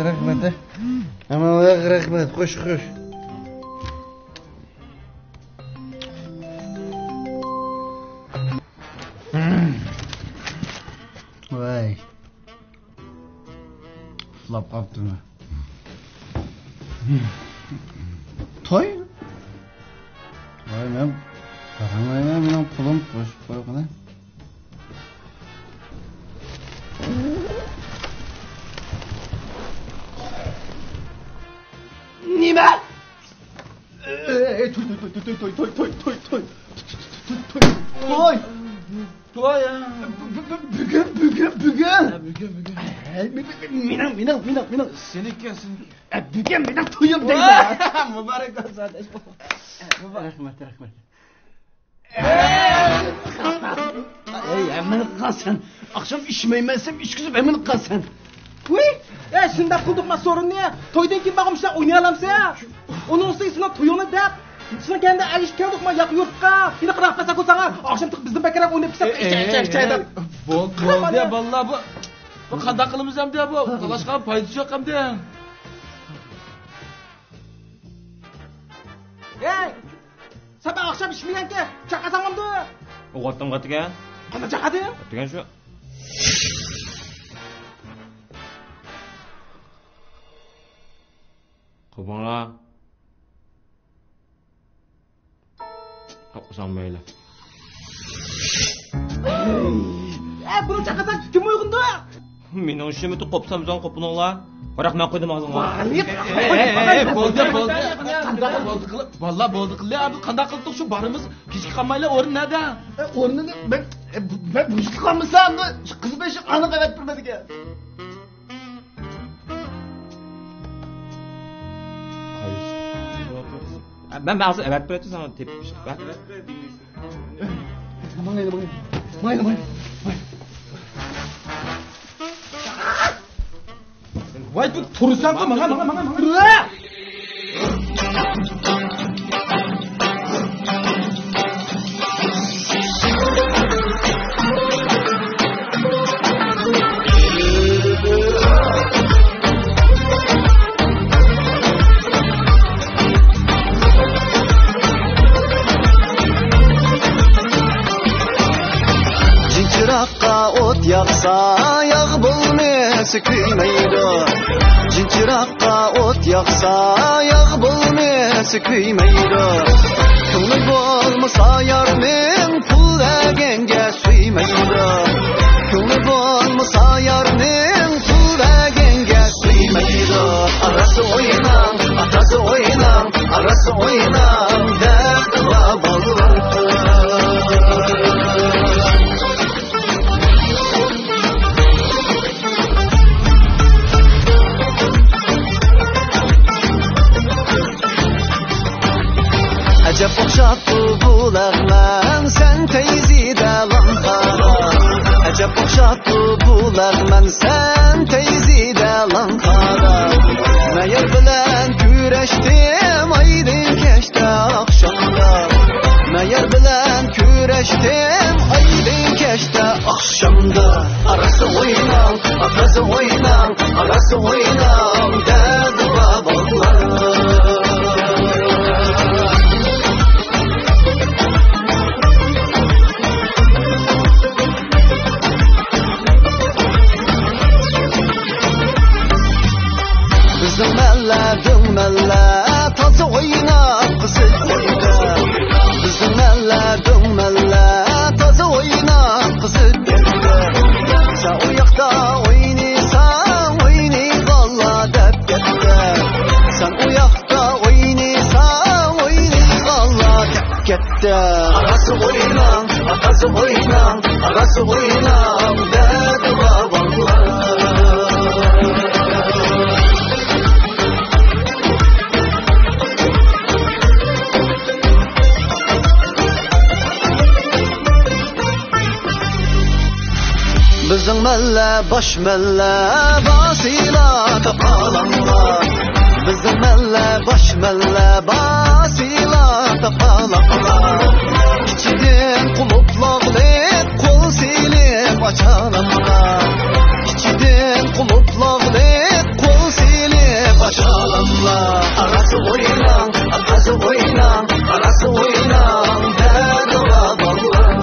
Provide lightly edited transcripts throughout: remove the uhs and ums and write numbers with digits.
Rahmet. Ama rahmet, koş. Vay. Flap kaptın ha. Toy? Vay benim pulum koşup koyup. Nime? Toy ya. Bugün. Minang. Seninki. Bugün minang toyum deydi. Mübarek olsun kardeş. Rahmet. Emin kalsın. Akşam içmeymezsem içkizip emin kalsın. Uy, şunda kıldıkma sorun ne? Toydan kim bakmışlar oynayalamsa ya. Onun üstüne toyunu da. Sen kendi erişken dokma yapıyorka. Yine kırak pesa koysana. Akşam tık bizim bekerek oynayıp pisa içe. Bol diye vallahi bu kanda kılımız hem diye bu. Kalaşkan payıcı yok hem diye. Sabah akşam içmeyen ki çakasan oldu. Oğattan katıgen. Kana çakadı? Katıgen şu. Kubana. Kapısanmayla. Bunu çakasan kim uygundu? Mening ishimni qopsamsan qopininglar. Biroq men qo'ydim og'zingga. Bo'ldi. Vallahi bo'ldi qildi. Abi qanday qildik shu barimiz kechki qolmaylar o'rin nada? O'rnini ben bu ishni qilmasam, qiz beshi aniq aytib turmadiga. Ben bazı evet böyle sana tepmiş. Bak. Mayla. Vay bu tursan da mana. Ot yaksa yağ bulması kıymeydi. Cinciraqqa ot yaksa yağ bulması kıymeydi. Kıllı olmasa yarının pul egenge suymeydi. Kıllı olmasa yarının pul egenge suymeydi. Arası oynan, atası oynan, arası oynan derdi babalı. Acep okşattı bulağman sen teyzide lankara. Acep okşattı bulağman sen teyzide lankara. Meğer bilen güreştim aydın keşte akşamda. Meğer bilen güreştim aydın keşte akşamda. Arası oynan, atası oynan, arası oynan derdi babalar. Dümmelle tazı oynap kızı koydu. Bizim eller dümmelle tazı oynap kızı geldi. Sen o yakta oynaysan oynay valla dep gitti. Sen o yakta oynaysan oynay valla dep gitti. Arası oynan, atası oynan, arası oynan dedi babalar. malla bosh malla basila tapalanlar bizim malla bosh malla basila tapalanlar içiden kuluplarlık kol silip açalanlar içiden kuluplarlık kol silip açalanlar arası oynan arkası oynan arası oynan derdi babalar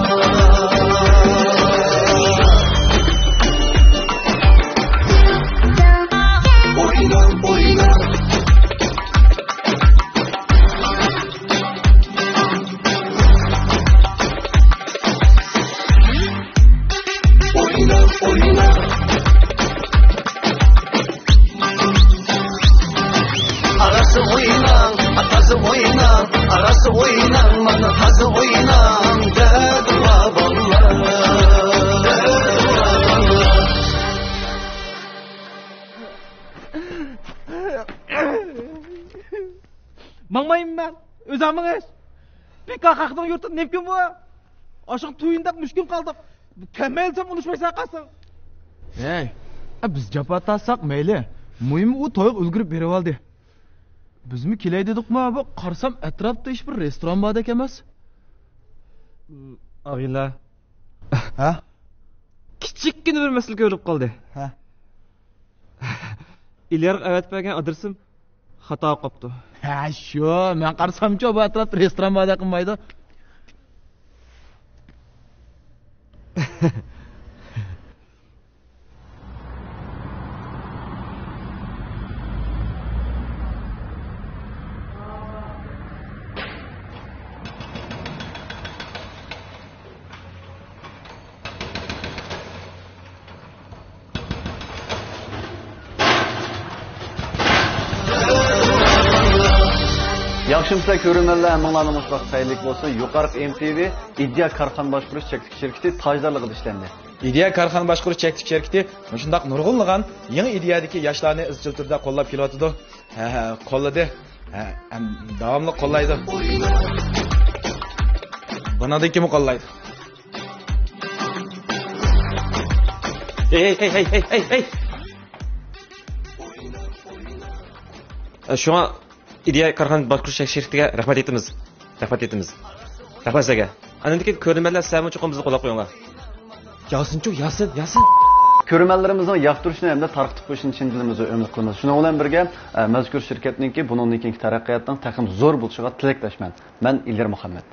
arası oynan mana tazı oynan derdi babalar Mangmayım ben. Özamınız. Bir kakaktan yurtun nemkin bu. Aşık tuyundak müşkün kaldık. Kemelsem unuşmaysa kalsın. Hey, biz japa tassak meyli. Muhimi u toyuq ulgurib berib oldi. Biz mi kelay dedik-mi abi? Qarsam atrofda hech bir restoran bor emas. Ağıyla. Ha? Kichikkina bir masala ko'rib qoldi. Ha? İlyer avat bergan adresim xato qopti. Ha, shu, men qarsamchi bu atrofda restoran bor qilmaydi. Yaxshimsa ko'ringanlar hammalarning mutlaq saylik bo'lsa, yuqoriq MTV Idea Karxan boshqarish cheklik şirketi tajdarligida ishlandi. İdeya Karxan boshqarish cheklik şirketi shundaq nurg'unlagan yangi ideyadagi yoshlarni izchil turda qo'llab kelyapti. Ha, qo'lladi. Ha, davomli qo'llaydi. Bundan kim qo'llaydi? Hey. Şuna İdeya Karxan boshqarish shirkatiga rahmat etamiz. Rahmat sizga. Anandaki ko'rinmalar sizlar uchun bizni qo'llab qo'yinglar. Yasin. Ko'rinmalarimizni yoqtirishni hamda tarqitib qo'yishni chin dilimizni umid qilamiz. Shuning bilan birga mazkur shirkatningki bundan keyingi taraqqiyotning taqim zo'r bo'lishiga tilakdoshman. Men Ilgar Muhammad.